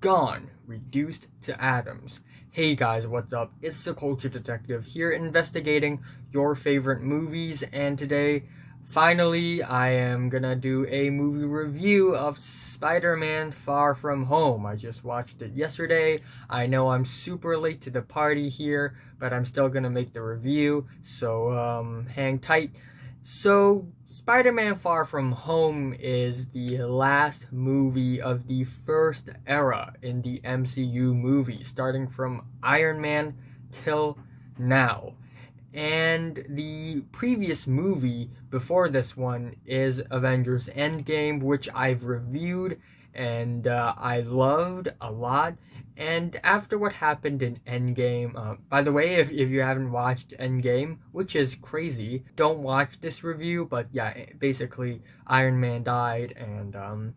gone, reduced to atoms. Hey guys, what's up? It's the Culture Detective here investigating your favorite movies, and today, finally, I am gonna do a movie review of Spider-Man Far From Home. I just watched it yesterday. I know I'm super late to the party here, but I'm still gonna make the review, so hang tight. So, Spider-Man Far From Home is the last movie of the first era in the MCU movies, starting from Iron Man till now. And the previous movie before this one is Avengers Endgame, which I've reviewed and I loved a lot. And after what happened in Endgame, by the way, if you haven't watched Endgame, which is crazy, don't watch this review. But yeah, basically, Iron Man died, and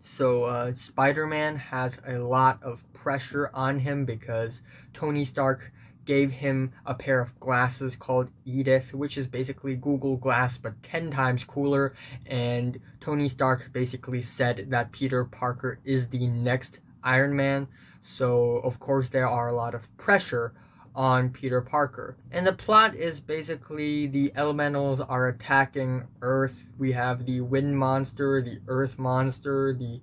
so Spider-Man has a lot of pressure on him because Tony Stark gave him a pair of glasses called Edith, which is basically Google Glass but 10 times cooler, and Tony Stark basically said that Peter Parker is the next Iron Man, so of course there are a lot of pressure on Peter Parker. And the plot is basically the elementals are attacking Earth. We have the wind monster, the earth monster, the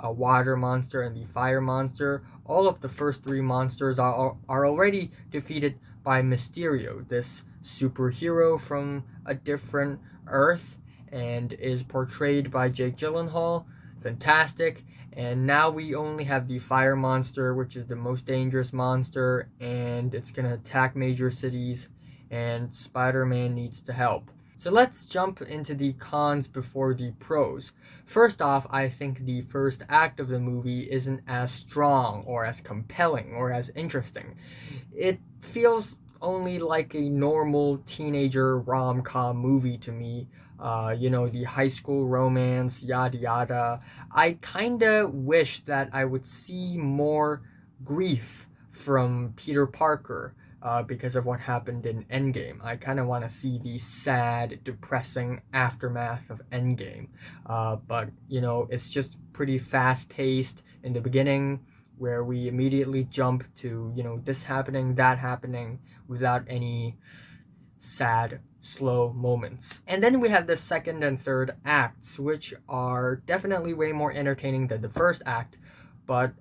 water monster, and the fire monster. All of the first three monsters are already defeated by Mysterio, this superhero from a different Earth, and is portrayed by Jake Gyllenhaal. Fantastic. And now we only have the fire monster, which is the most dangerous monster, and it's gonna attack major cities, and Spider-Man needs to help. So let's jump into the cons before the pros. First off, I think the first act of the movie isn't as strong or as compelling or as interesting. It feels only like a normal teenager rom-com movie to me. The high school romance, yada yada. I kinda wish that I would see more grief from Peter Parker because of what happened in Endgame. I kind of want to see the sad, depressing aftermath of Endgame. But it's just pretty fast-paced in the beginning, where we immediately jump to, this happening, that happening, without any sad, slow moments. And then we have the second and third acts, which are definitely way more entertaining than the first act, but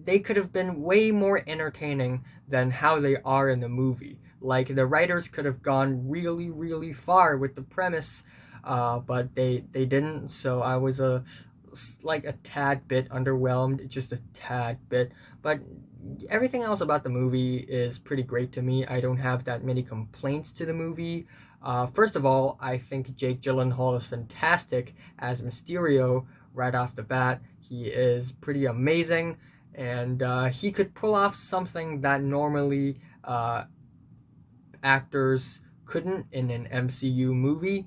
they could have been way more entertaining than how they are in the movie. Like, the writers could have gone really, really far with the premise, but they didn't, so I was a tad bit underwhelmed, just a tad bit. But everything else about the movie is pretty great to me. I don't have that many complaints to the movie. First of all, I think Jake Gyllenhaal is fantastic as Mysterio right off the bat. He is pretty amazing, and he could pull off something that normally actors couldn't in an MCU movie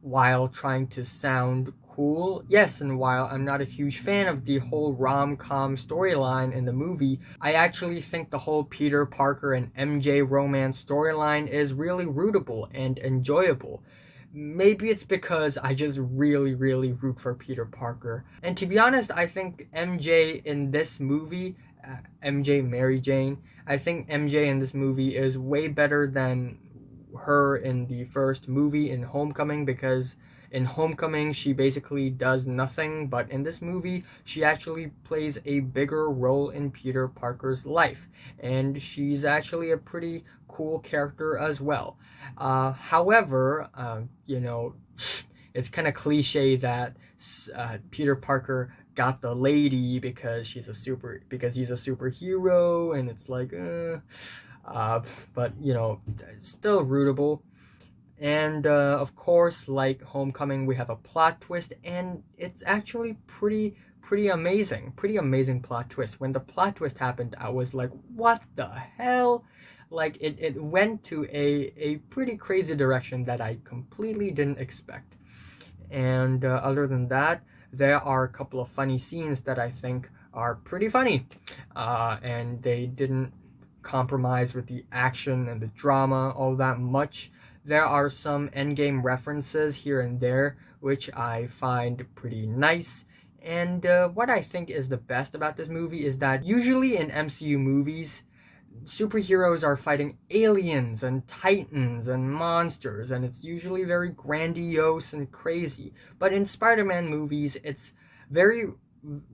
while trying to sound cool. Yes, and while I'm not a huge fan of the whole rom-com storyline in the movie, I actually think the whole Peter Parker and MJ romance storyline is really rootable and enjoyable. Maybe it's because I just really, really root for Peter Parker. And to be honest, I think MJ in this movie, MJ Mary Jane, I think MJ in this movie is way better than her in the first movie in Homecoming, because in Homecoming she basically does nothing, but in this movie she actually plays a bigger role in Peter Parker's life, and she's actually a pretty cool character as well. However, it's kind of cliche that Peter Parker got the lady because he's a superhero, and it's like but still rootable. And of course, like Homecoming, we have a plot twist, and it's actually pretty amazing plot twist. When the plot twist happened, I was like, what the hell? Like, it went to a pretty crazy direction that I completely didn't expect. And other than that, there are a couple of funny scenes that I think are pretty funny, and they didn't compromise with the action and the drama all that much. There are some Endgame references here and there, which I find pretty nice, And what I think is the best about this movie is that usually in MCU movies, superheroes are fighting aliens and titans and monsters, and it's usually very grandiose and crazy. But in Spider-Man movies, it's very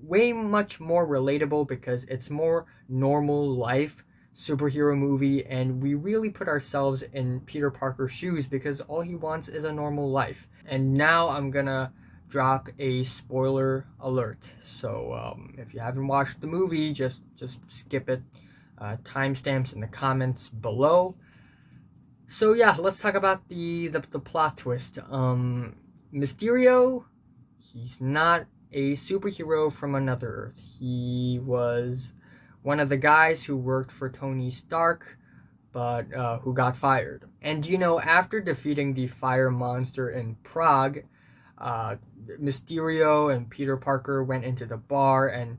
way much more relatable because it's more normal life superhero movie, and we really put ourselves in Peter Parker's shoes because all he wants is a normal life. And now I'm gonna drop a spoiler alert. So if you haven't watched the movie, just skip it. Timestamps in the comments below. So yeah, let's talk about the plot twist. Mysterio, he's not a superhero from another Earth. He was one of the guys who worked for Tony Stark, but who got fired. And after defeating the fire monster in Prague, Mysterio and Peter Parker went into the bar, and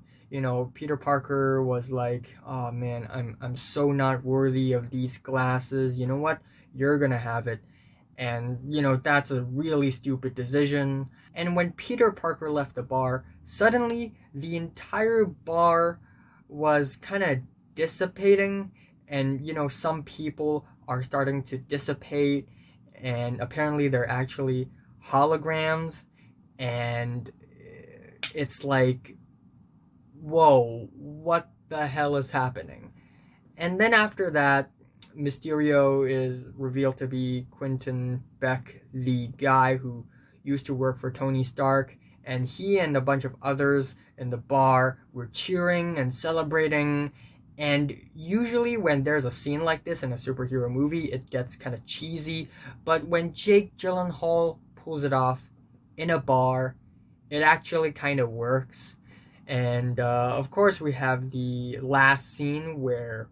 Peter Parker was like, "Oh man, I'm so not worthy of these glasses. You know what? You're gonna have it." And that's a really stupid decision. And when Peter Parker left the bar, suddenly the entire bar was kind of dissipating, and some people are starting to dissipate, and apparently they're actually holograms, and it's like, whoa, what the hell is happening? And then after that, Mysterio is revealed to be Quentin Beck, the guy who used to work for Tony Stark, and he and a bunch of others in the bar were cheering and celebrating. And usually when there's a scene like this in a superhero movie, it gets kind of cheesy, but when Jake Gyllenhaal pulls it off in a bar, it actually kind of works. And of course we have the last scene where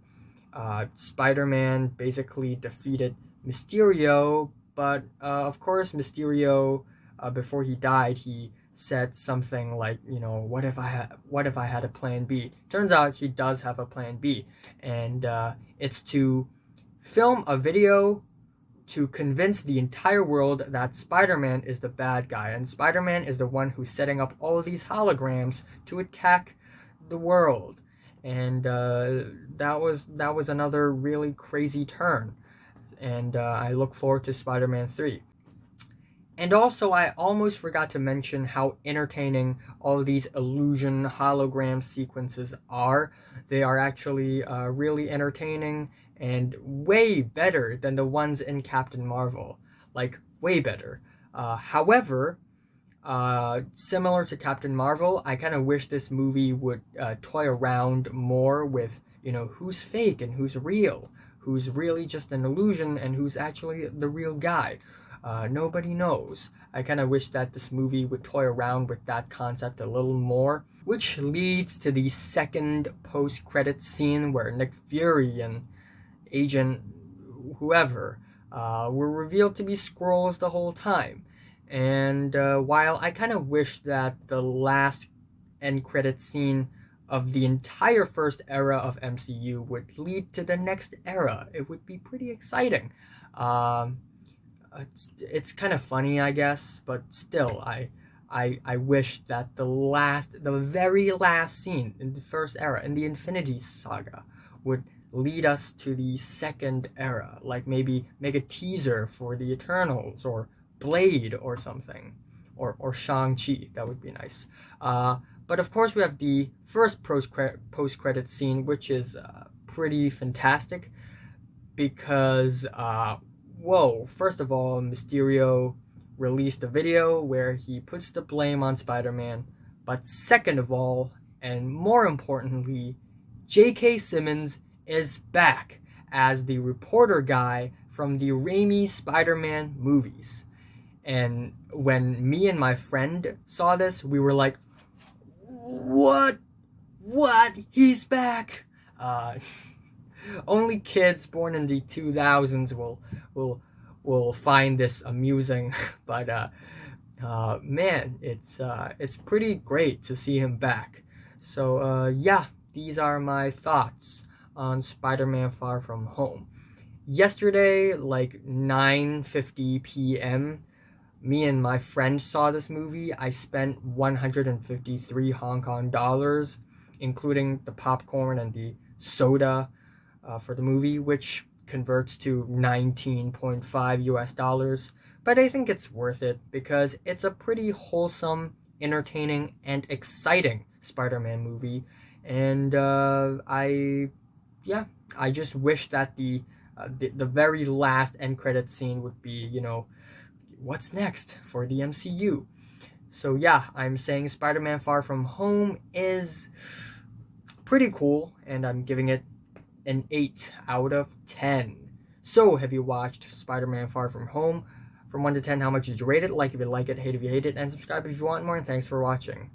Spider-Man basically defeated Mysterio, but of course Mysterio, before he died, he said something like, what if I had a plan B? Turns out he does have a plan B, and it's to film a video to convince the entire world that Spider-Man is the bad guy, and Spider-Man is the one who's setting up all of these holograms to attack the world. And that was another really crazy turn, and I look forward to Spider-Man 3. And also, I almost forgot to mention how entertaining all of these illusion hologram sequences are. They are actually really entertaining and way better than the ones in Captain Marvel. Like, way better. However, similar to Captain Marvel, I kind of wish this movie would toy around more with, who's fake and who's real, who's really just an illusion and who's actually the real guy. Nobody knows. I kind of wish that this movie would toy around with that concept a little more, which leads to the second post-credits scene where Nick Fury and Agent whoever were revealed to be Skrulls the whole time. And while I kind of wish that the last end credits scene of the entire first era of MCU would lead to the next era, it would be pretty exciting. It's kind of funny, I guess, but still, I wish that the very last scene in the first era, in the Infinity Saga, would lead us to the second era. Like maybe make a teaser for the Eternals or Blade or something, or Shang-Chi. That would be nice. But of course, we have the first post-credit scene, which is pretty fantastic because whoa, first of all, Mysterio released a video where he puts the blame on Spider-Man, but second of all, and more importantly, J.K. Simmons is back as the reporter guy from the Raimi Spider-Man movies. And when me and my friend saw this, we were like, what? He's back! Only kids born in the 2000s will find this amusing, but man, it's pretty great to see him back. So yeah, these are my thoughts on Spider-Man Far From Home. Yesterday, like 9:50 p.m., me and my friend saw this movie. I spent 153 Hong Kong dollars, including the popcorn and the soda for the movie, which converts to 19.5 US dollars. But I think it's worth it because it's a pretty wholesome, entertaining, and exciting Spider-Man movie. And yeah, I just wish that the very last end credit scene would be, what's next for the MCU. So yeah, I'm saying Spider-Man Far From Home is pretty cool, and I'm giving it an 8 out of 10. So, have you watched Spider-Man Far From Home? From 1 to 10, how much did you rate it? Like if you like it, hate if you hate it, and subscribe if you want more, and thanks for watching.